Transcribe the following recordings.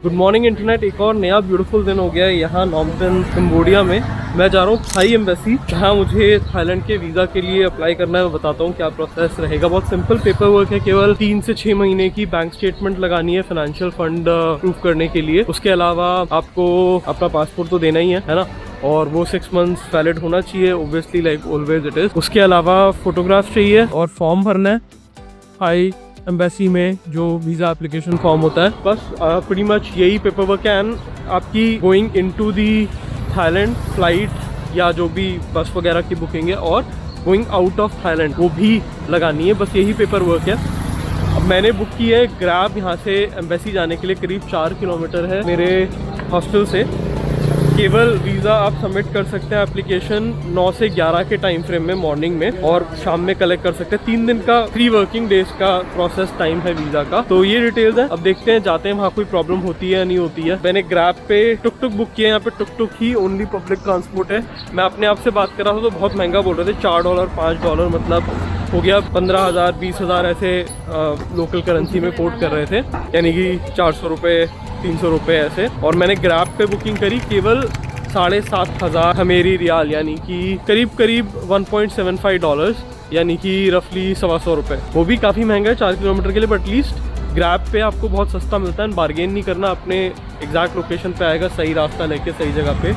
Good morning internet. एक और नया ब्यूटीफुल दिन हो गया है यहाँ नॉम पेन कंबोडिया में। मैं जा रहा हूँ थाई एम्बेसी, जहाँ मुझे थाईलैंड के वीज़ा के लिए अप्लाई करना है। मैं बताता हूँ क्या प्रोसेस रहेगा। बहुत सिंपल पेपर वर्क है, केवल 3 से 6 महीने की बैंक स्टेटमेंट लगानी है फाइनेंशियल फंड प्रूफ करने के लिए। उसके अलावा आपको अपना पासपोर्ट तो देना ही है ना, और वो 6 मंथ्स वैलिड होना चाहिए, obviously like always it is. उसके अलावा फोटोग्राफ चाहिए और फॉर्म भरना है थाई एम्बेसी में, जो वीज़ा एप्लीकेशन फॉर्म होता है। बस प्रीटी मच यही पेपर वर्क है। एंड आपकी going into the Thailand flight या जो भी बस वगैरह की बुकिंग है, और गोइंग आउट ऑफ थाईलैंड वो भी लगानी है। बस यही पेपर वर्क है। अब मैंने बुक की है ग्रैब यहाँ से एम्बेसी जाने के लिए। करीब 4 किलोमीटर है मेरे हॉस्टल से। केवल वीज़ा आप सबमिट कर सकते हैं एप्लीकेशन 9 से 11 के टाइम फ्रेम में मॉर्निंग में, और शाम में कलेक्ट कर सकते हैं। 3 दिन का 3 वर्किंग डेज का प्रोसेस टाइम है वीज़ा का। तो ये डिटेल्स है। अब देखते हैं जाते हैं वहाँ कोई प्रॉब्लम होती है या नहीं होती है। मैंने ग्रैब पे टुक बुक किया है। यहाँ पे टुक ही ओनली पब्लिक ट्रांसपोर्ट है। मैं अपने आप से बात कर रहा था तो बहुत महंगा बोल रहे थे, $4 $5, मतलब हो गया 15,000 20,000 ऐसे लोकल करेंसी में कोट कर रहे थे, यानी कि 400 रुपये 300 रुपये ऐसे। और मैंने ग्रैब पे बुकिंग करी केवल 7,500 हमेरी रियाल, यानी कि करीब $1.75, यानी कि रफली 125 रुपये। वो भी काफ़ी महंगा है 4 किलोमीटर के लिए, बट एटलीस्ट ग्रैब पे आपको बहुत सस्ता मिलता है। बार्गेन नहीं करना, अपने एग्जैक्ट लोकेशन पे आएगा, सही रास्ता लेके सही जगह पे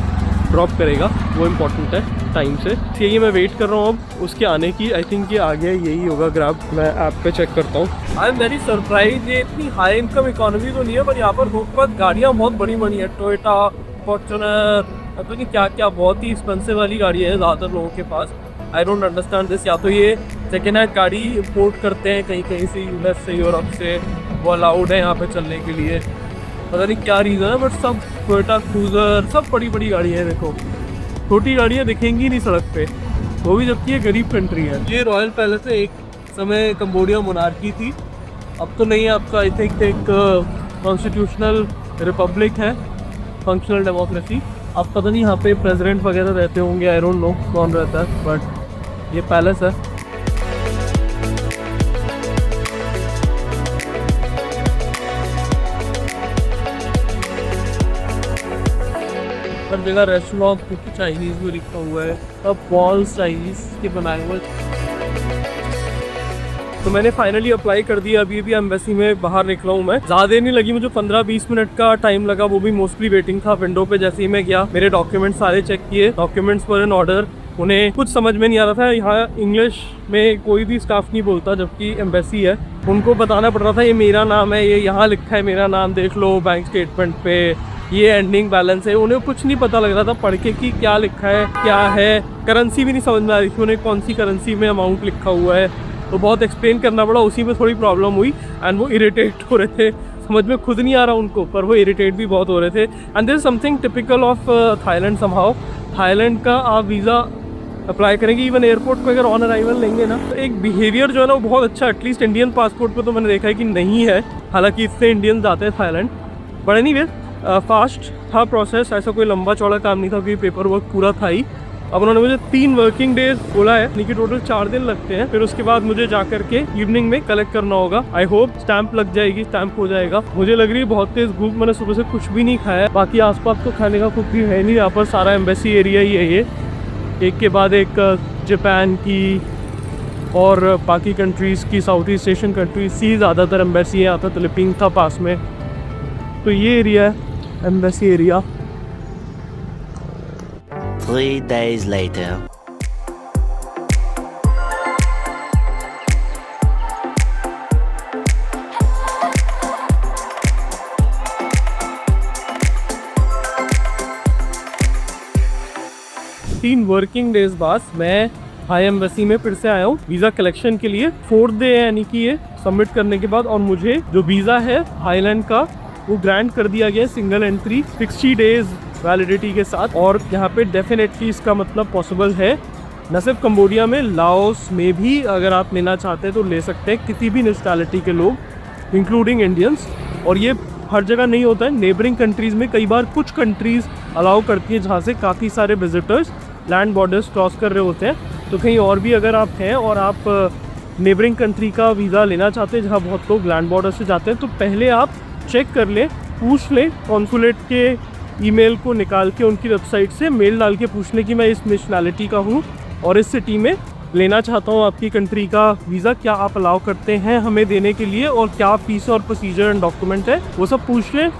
ड्रॉप करेगा, वो इम्पोर्टेंट है टाइम से। यही मैं वेट कर रहा हूँ अब उसके आने की। आई थिंक ये आ गया, यही होगा ग्रैब। मैं ऐप पे चेक करता हूँ। I am very surprise. ये इतनी हाई इनकम इकोनॉमी तो नहीं है, पर यहाँ पर बहुत गाड़ियाँ बहुत बड़ी बड़ी है। टोयोटा, फॉर्च्यूनर, तो नहीं क्या क्या बहुत ही एक्सपेंसिव वाली गाड़ी है ज़्यादातर लोगों के पास। I don't understand this. या तो ये सेकेंड हैंड गाड़ी इम्पोर्ट करते हैं कहीं कहीं से, यूएस से, यूरोप से, वो अलाउड है यहाँ पे चलने के लिए। पता नहीं क्या रीज़न है, बट सब टोयोटा क्रूजर, सब बड़ी बड़ी गाड़ी है। देखो छोटी गाड़ियाँ दिखेंगी नहीं सड़क पे, वो भी जबकि ये गरीब कंट्री है। ये रॉयल पैलेस है, एक समय कंबोडिया मोनार्की थी, अब तो नहीं है। आपका आई थिंक एक कॉन्स्टिट्यूशनल रिपब्लिक है, फंक्शनल डेमोक्रेसी। अब पता नहीं यहाँ पे प्रेसिडेंट वगैरह रहते होंगे, आई डोंट नो कौन रहता है, बट ये पैलेस है। हर जगह रेस्टोरेंट कुछ चाइनीज़ भी लिखा हुआ है, अब वॉल्स चाइनीज़ के बनाए हुए। तो मैंने फाइनली अप्लाई कर दिया। अभी एम्बेसी में बाहर निकला हूँ मैं। ज़्यादा देर नहीं लगी मुझे, 15-20 मिनट का टाइम लगा, वो भी मोस्टली वेटिंग था विंडो पे। जैसे ही मैं गया, मेरे डॉक्यूमेंट्स सारे चेक किए, डॉक्यूमेंट्स वर इन ऑर्डर। उन्हें कुछ समझ में नहीं आ रहा था, यहाँ इंग्लिश में कोई भी स्टाफ नहीं बोलता जबकि एम्बेसी है। उनको बताना पड़ रहा था ये मेरा नाम है, ये यहाँ लिखा है मेरा नाम, देख लो बैंक स्टेटमेंट पे, ये एंडिंग बैलेंस है। उन्हें कुछ नहीं पता लग रहा था पढ़ के कि क्या लिखा है क्या है। करेंसी भी नहीं समझ में आ रही थी उन्हें, कौन सी करेंसी में अमाउंट लिखा हुआ है। तो बहुत एक्सप्लेन करना पड़ा, उसी में थोड़ी प्रॉब्लम हुई। एंड वो इरिटेट हो रहे थे, समझ में खुद नहीं आ रहा उनको, पर वो इरिटेट भी बहुत हो रहे थे। And this is something typical of Thailand somehow. Thailand का आप वीज़ा अप्लाई करेंगे, इवन एयरपोर्ट को अगर ऑन अराइवल लेंगे ना, तो एक बिहेवियर जो है ना वो बहुत अच्छा, एटलीस्ट इंडियन पासपोर्ट पे तो मैंने देखा है कि नहीं है। हालांकि इससे इंडियन जाते हैं थाईलैंड, बट एनीवे फास्ट था प्रोसेस, ऐसा कोई लंबा चौड़ा काम नहीं था, क्योंकि पेपर वर्क पूरा था ही। अब उन्होंने मुझे 3 वर्किंग डेज बोला है, यानी कि टोटल 4 दिन लगते हैं। फिर उसके बाद मुझे जा करके इवनिंग में कलेक्ट करना होगा। आई होप स्टैंप लग जाएगी, स्टैंप हो जाएगा। मुझे लग रही है बहुत तेज भूख, मैंने सुबह से कुछ भी नहीं खाया है। बाकी आसपास तो खाने का कुछ भी है नहीं, यहाँ पर सारा एम्बेसी एरिया ही है ये, एक के बाद एक जापान की और बाकी कंट्रीज़ की, साउथ ईस्ट एशियन कंट्रीज की ज़्यादातर एम्बेसी है। यहाँ पर फिलीपींस था पास में, तो ये एरिया है एम्बेसी एरिया। 3 days later. तीन वर्किंग डेज बाद मैं थाई एम्बेसी में फिर से आया हूँ वीज़ा कलेक्शन के लिए। 4th डे है, यानी कि ये सबमिट करने के बाद, और मुझे जो वीज़ा है थाईलैंड का वो ग्रांट कर दिया गया, सिंगल एंट्री 60 डेज वैलिडिटी के साथ। और यहाँ पे डेफिनेटली इसका मतलब पॉसिबल है, न सिर्फ कंबोडिया में, लाओस में भी अगर आप लेना चाहते हैं तो ले सकते हैं, किसी भी नेशनैलिटी के लोग इंक्लूडिंग इंडियंस। और ये हर जगह नहीं होता है, नेबरिंग कंट्रीज़ में कई बार कुछ कंट्रीज़ अलाउ करती है जहाँ से काफ़ी सारे विजिटर्स लैंड बॉर्डर्स क्रॉस कर रहे होते हैं। तो कहीं और भी अगर आप हैं और आप नेबरिंग कंट्री का वीज़ा लेना चाहते हैं जहाँ बहुत लोग लैंड बॉर्डर से जाते हैं, तो पहले आप चेक कर लें पूछ लें कॉन्सुलेट के ईमेल को निकाल के उनकी वेबसाइट से मेल डाल के पूछ लें कि मैं इस नेशनैलिटी का हूँ और इस सिटी में लेना चाहता हूँ आपकी कंट्री का वीज़ा, क्या आप अलाउ करते हैं हमें देने के लिए और क्या फीस और प्रोसीजर एंड डॉक्यूमेंट है, वो सब पूछ लें,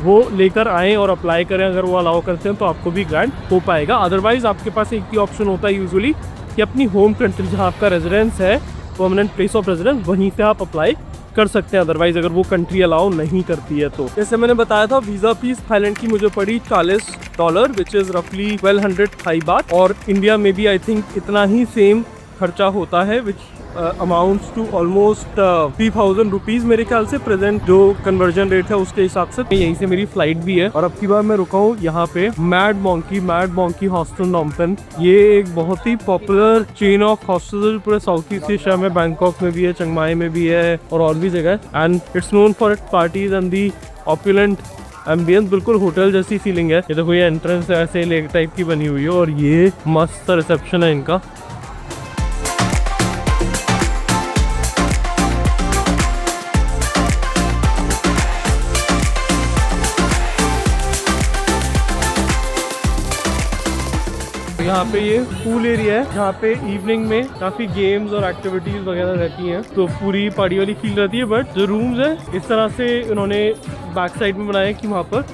वो लेकर आएँ और अप्लाई करें। अगर वो अलाउ करते हैं तो आपको भी ग्रांट हो पाएगा। अदरवाइज़ आपके पास एक ही ऑप्शन होता है यूजुअली कि अपनी होम कंट्री जहाँ आपका रेजिडेंस है, परमानेंट प्लेस ऑफ रेजिडेंस, वहीं से आप अप्लाई कर सकते हैं। अदरवाइज अगर वो कंट्री अलाउ नहीं करती है तो जैसे मैंने बताया था वीज़ा फीस थाईलैंड की मुझे पड़ी $40 विच इज़ रफली 1200 थाई बात, और इंडिया में भी आई थिंक इतना ही सेम खर्चा होता है विच अमाउंट्स टू ऑलमोस्ट 3000 रुपीज़ मेरे ख्याल से प्रेजेंट जो कन्वर्जन रेट है उसके हिसाब से। यहीं से मेरी फ्लाइट भी है और अब की बार मैं रुका हूँ यहाँ पे मैड मॉन्की हॉस्टल नॉम्पेन। ये एक बहुत ही पॉपुलर चेन ऑफ हॉस्टल पूरे साउथ ईस्ट एशिया में, बैंकॉक में भी है, चिंगमाई में भी है और भी जगह, and it's known for its parties and the opulent ambience. बिल्कुल होटल जैसी फीलिंग है। ये देखो ये एंट्रेंस ऐसे लेक टाइप की बनी हुई है और ये मस्त रिसेप्शन है इनका। यहाँ पे ये पूल एरिया है जहाँ पे इवनिंग में काफी गेम्स और एक्टिविटीज वगैरह रहती हैं, तो पूरी पार्टी वाली फील रहती है। बट जो रूम्स है इस तरह से उन्होंने बैक साइड में बनाया कि वहाँ पर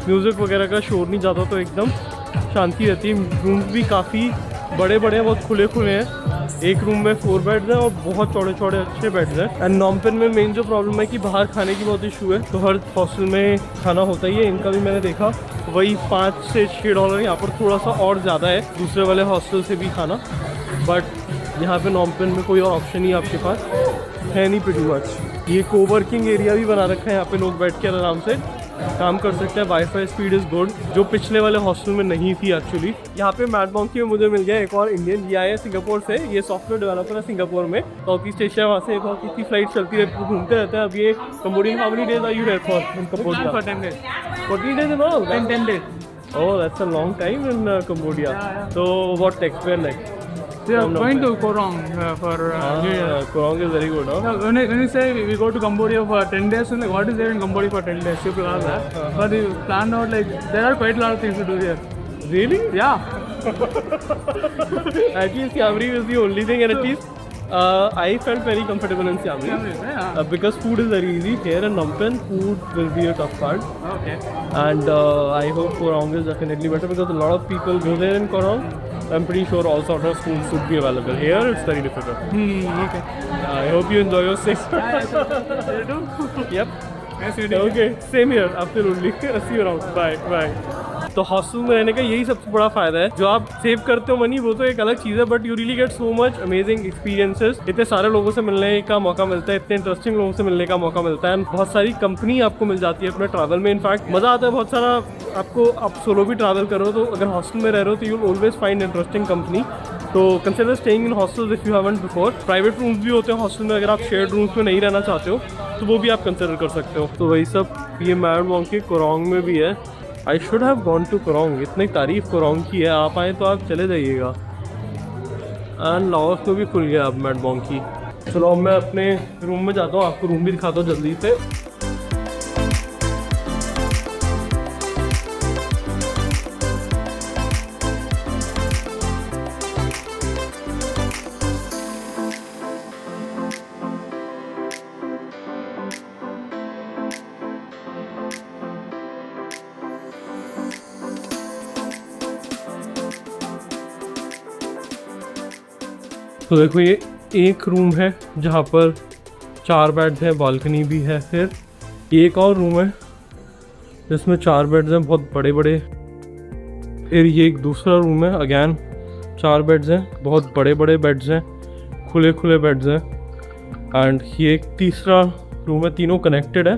म्यूजिक वगैरह का शोर नहीं जाता, तो एकदम शांति रहती है। रूम्स भी काफ़ी बड़े बड़े हैं, बहुत खुले खुले हैं। एक रूम में 4 बेड्स हैं और बहुत चौड़े चौड़े अच्छे बेड्स हैं। एंड नॉम्पेन में मेन जो प्रॉब्लम है कि बाहर खाने की बहुत इशू है, तो हर हॉस्टल में खाना होता ही है। इनका भी मैंने देखा वही $5 से $6, यहाँ पर थोड़ा सा और ज़्यादा है दूसरे वाले हॉस्टल से भी खाना, बट यहाँ पे नॉम्पेन में कोई और ऑप्शन ही आपके पास है नहीं प्रीटी मच। ये कोवर्किंग एरिया भी बना रखा है, यहाँ पे लोग बैठ के आराम से काम कर सकते हैं। वाईफाई स्पीड इज़ गुड, जो पिछले वाले हॉस्टल में नहीं थी एक्चुअली। यहाँ पे मैड मॉन्की में मुझे मिल गया एक और इंडियन, ये आया है सिंगापुर से। ये सॉफ्टवेयर डेवलपर है सिंगापुर में, साउथ ईस्ट एशिया, वहाँ से बहुत की फ्लाइट चलती रहती है, घूमते रहते हैं। अब ये Cambodian, how many days are you there for in Cambodia? For 10 days. 14 days in all? 10 days. Oh, that's a long time in Cambodia. Yeah. So what experience like? We are From going Phnom to Korong for New Year. Korong is very good, huh? Now, when you say we go to Cambodia for 10 days, like what is there in Cambodia for 10 days? People ask that. But we planned out like there are quite a lot of things to do here. Really? Yeah. At least Siam Reap is the only thing, and at least I felt very comfortable in Siam Reap. Yeah. Because food is very easy here in Phnom Penh. Food will be a tough part, Okay. and I hope Korong is definitely better because a lot of people go there in Korong. I'm pretty sure all sort of food should be available. Here it's very difficult. Okay. I hope you enjoy your stay. You do? Yep. Yes, you do. Okay, same here. Absolutely. See you around. Bye. Bye. तो hostel में रहने का यही सबसे बड़ा फायदा है। जो आप सेव करते हो मनी वो तो एक अलग चीज़ है, but you really get so much amazing experiences. इतने सारे लोगों से मिलने का मौका मिलता है, इतने इंटरेस्टिंग लोगों से मिलने का मौका मिलता है, बहुत सारी कंपनी आपको मिल जाती है अपने ट्रैवल में। इनफैक्ट मज़ा आता है बहुत सारा आपको। आप सोलो भी ट्रैवल करो तो अगर हॉस्टल में रह रहे हो तो you will always find interesting company. तो consider staying in hostels if you haven't before. Private rooms भी होते हैं हॉस्टल में, अगर आप शेयर्ड रूम्स में नहीं रहना चाहते हो तो वो भी आप कंसिडर कर सकते हो। तो वही सब ये मैड मॉन्की कोरोंग में भी है। I should have gone to Coron, इतनी तारीफ कोरोंग की है, आप आएँ तो आप चले जाइएगा। एंड लाओस में भी खुल गया अब मैड मॉन्की। चलो अब मैं अपने रूम में जाता हूँ, आपको रूम भी दिखाता हूँ जल्दी से। तो देखो ये एक रूम है जहाँ पर 4 बेड्स हैं, बालकनी भी है। फिर ये एक और रूम है जिसमें 4 बेड्स हैं, बहुत बड़े बड़े। फिर ये एक दूसरा रूम है, अगैन 4 बेड्स हैं, बहुत बड़े बड़े बेड्स हैं, खुले खुले बेड्स हैं। एंड ये एक तीसरा रूम है, तीनों कनेक्टेड है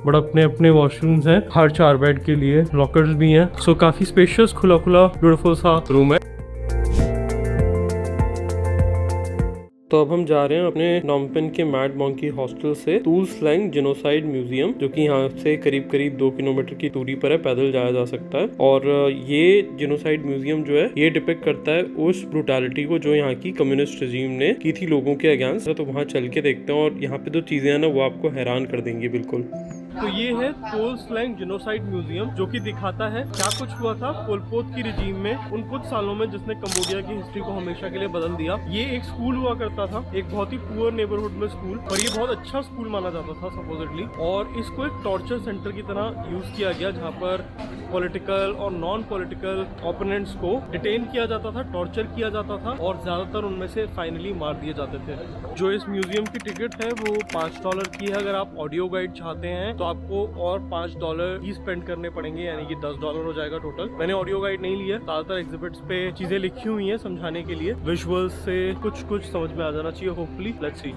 बट अपने अपने वॉशरूम्स हैं हर 4 बेड के लिए, लॉकर्स भी हैं। सो काफ़ी स्पेशियस, खुला खुला ब्यूटीफुल सा रूम है। तो अब हम जा रहे हैं अपने नॉम्पेन के मैड मॉन्की हॉस्टल से टूल स्लैंग जेनोसाइड म्यूजियम, जो कि यहाँ से करीब करीब 2 किलोमीटर की दूरी पर है, पैदल जाया जा सकता है। और ये जेनोसाइड म्यूजियम जो है ये डिपिक्ट करता है उस ब्रूटैलिटी को जो यहाँ की कम्युनिस्ट रजीम ने की थी लोगों के अगेंस्ट। तो वहाँ चल के देखते हैं और यहाँ पे जो चीजें हैं ना वो आपको हैरान कर देंगी बिल्कुल। तो ये है तोल स्लैंग जेनोसाइड म्यूजियम, जो कि दिखाता है क्या कुछ हुआ था पोल पोत की रिजीम में उन कुछ सालों में जिसने कंबोडिया की हिस्ट्री को हमेशा के लिए बदल दिया। ये एक स्कूल हुआ करता था, एक बहुत ही पुअर नेबरहुड में स्कूल, और ये बहुत अच्छा स्कूल माना जाता था सपोजिटली, और इसको एक टॉर्चर सेंटर की तरह यूज किया गया, जहाँ पर पॉलिटिकल और नॉन पॉलिटिकल ओपोनेंट्स को डिटेन किया जाता था, टॉर्चर किया जाता था, और ज्यादातर उनमें से फाइनली मार दिए जाते थे। जो इस म्यूजियम की टिकट है वो $5 की है। अगर आप ऑडियो गाइड चाहते हैं तो आपको और $5 ही स्पेंड करने पड़ेंगे, यानी कि $10 हो जाएगा टोटल। मैंने ऑडियो गाइड नहीं लिया, ज्यादातर एग्जिबिट्स पे चीजें लिखी हुई हैं समझाने के लिए, विजुअल्स से कुछ समझ में आ जाना चाहिए होपफुली। Let's see.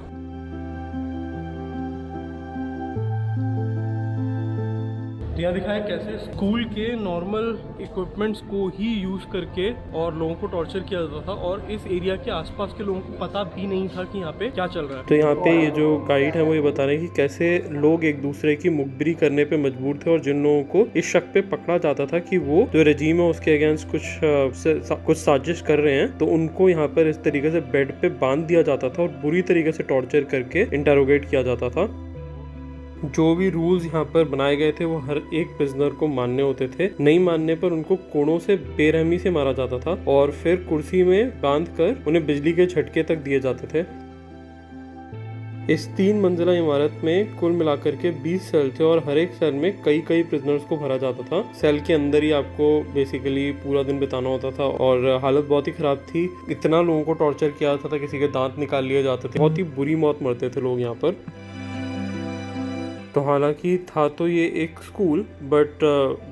यहाँ दिखाया कैसे स्कूल के नॉर्मल इक्विपमेंट्स को ही यूज करके और लोगों को टॉर्चर किया जाता था, और इस एरिया के आसपास के लोगों को पता भी नहीं था कि यहाँ पे क्या चल रहा है। तो यहाँ पे ये जो गाइड है वो ये बता रहे हैं कि कैसे लोग एक दूसरे की मुखबिरी करने पे मजबूर थे, और जिन लोगों को इस शक पे पकड़ा जाता था कि वो जो रेजीम है उसके अगेंस्ट कुछ साजिश कर रहे हैं, तो उनको यहाँ पर इस तरीके से बेड पे बांध दिया जाता था और बुरी तरीके से टॉर्चर करके इंटेरोगेट किया जाता था। जो भी रूल्स यहाँ पर बनाए गए थे वो हर एक प्रिजनर को मानने होते थे। नहीं मानने पर उनको कोड़ों से बेरहमी से मारा जाता था, और फिर कुर्सी में बांधकर उन्हें बिजली के झटके तक दिए जाते थे। इस 3 मंजिला इमारत में कुल मिलाकर के 20 सेल थे, और हर एक सेल में कई प्रिजनर्स को भरा जाता था। सेल के अंदर ही आपको बेसिकली पूरा दिन बिताना होता था, और हालत बहुत ही खराब थी। इतना लोगों को टॉर्चर किया जाता था, किसी के दांत निकाल लिए जाते थे, बहुत ही बुरी मौत मरते थे लोग यहाँ पर। तो हालांकि था तो ये एक स्कूल, बट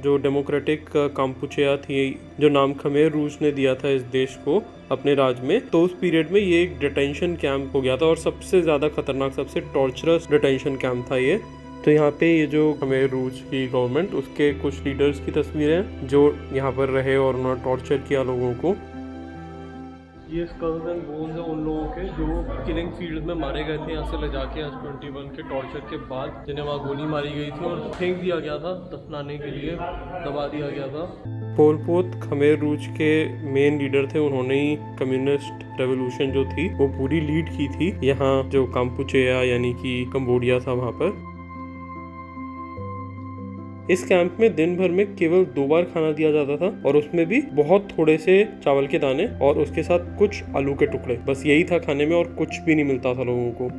जो डेमोक्रेटिक काम्पुचेया थी, जो नाम खमेर रूज ने दिया था इस देश को अपने राज में, तो उस पीरियड में ये एक डिटेंशन कैंप हो गया था, और सबसे ज़्यादा खतरनाक, सबसे टॉर्चरस डिटेंशन कैंप था ये। तो यहाँ पे ये जो खमेर रूज की गवर्नमेंट, उसके कुछ लीडर्स की तस्वीरें हैं जो यहाँ पर रहे और उन्होंने टॉर्चर किया लोगों को। ये स्कल्स एंड बोन्स है उन लोगों के जो किलिंग फील्ड में मारे गए थे, यहाँ से ले जाके आज 21 के टॉर्चर के बाद, जिन्हें वहाँ गोली मारी गई थी और फेंक दिया गया था, दफनाने के लिए दबा दिया गया था। पोल पोत खमेर रूज के मेन लीडर थे, उन्होंने ही कम्युनिस्ट रेवोल्यूशन जो थी वो पूरी लीड की थी यहाँ जो काम्पुचेया यानी कि कंबोडिया था वहाँ पर। इस कैंप में दिन भर में केवल 2 बार खाना दिया जाता था, और उसमें भी बहुत थोड़े से चावल के दाने और उसके साथ कुछ आलू के टुकड़े, बस यही था खाने में, और कुछ भी नहीं मिलता था लोगों को।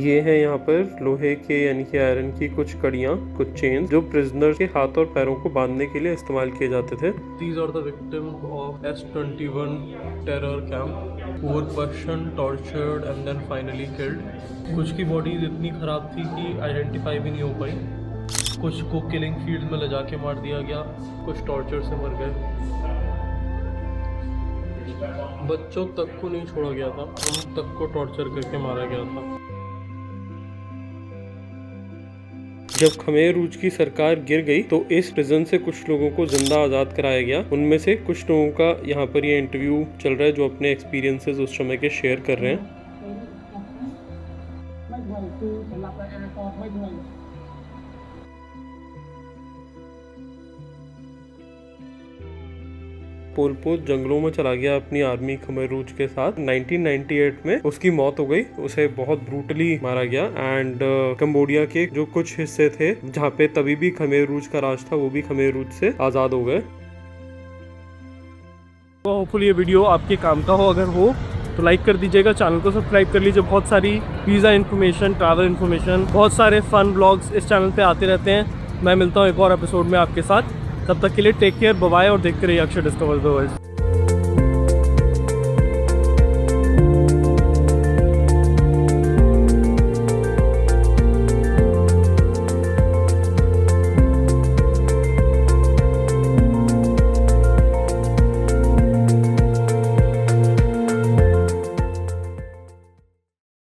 ये है यहाँ पर लोहे के यानी कि आयरन की कुछ कड़ियाँ, कुछ चेन, जो प्रिजनर के हाथ और पैरों को बांधने के लिए इस्तेमाल किए जाते थे। These are the victims of S21 terror camp, who were questioned, tortured and then finally killed. कुछ की बॉडीज इतनी खराब थी कि आइडेंटिफाई भी नहीं हो पाई, कुछ को किलिंग फील्ड में ले जाके मार दिया गया, कुछ टॉर्चर से मर गए। बच्चों तक को नहीं छोड़ा गया था, उन तक को टॉर्चर करके मारा गया था। जब खमेर रूज की सरकार गिर गई तो इस प्रिजन से कुछ लोगों को जिंदा आज़ाद कराया गया। उनमें से कुछ लोगों का यहाँ पर ये इंटरव्यू चल रहा है जो अपने एक्सपीरियंसेस उस समय के शेयर कर रहे हैं। पोल पोत जंगलों में चला गया अपनी आर्मी खमेर रूज के साथ। 1998 में उसकी मौत हो गई, उसे बहुत ब्रूटली मारा गया। एंड कंबोडिया के जो कुछ हिस्से थे जहाँ पे तभी भी खमेर रूज का राज था, वो भी खमेर रूज से आज़ाद हो गए। तो होपफुली ये वीडियो आपके काम का हो, अगर हो तो लाइक कर दीजिएगा, चैनल को सब्सक्राइब कर लीजिए। बहुत सारी वीज़ा इन्फॉर्मेशन, ट्रैवल इन्फॉर्मेशन, बहुत सारे फन ब्लॉग्स इस चैनल पे आते रहते हैं। मैं मिलता हूँ एक और एपिसोड में आपके साथ, तब तक के लिए टेक केयर, बाय बाय, और देखते रहिए अक्षर डिस्कवर द वर्ल्ड।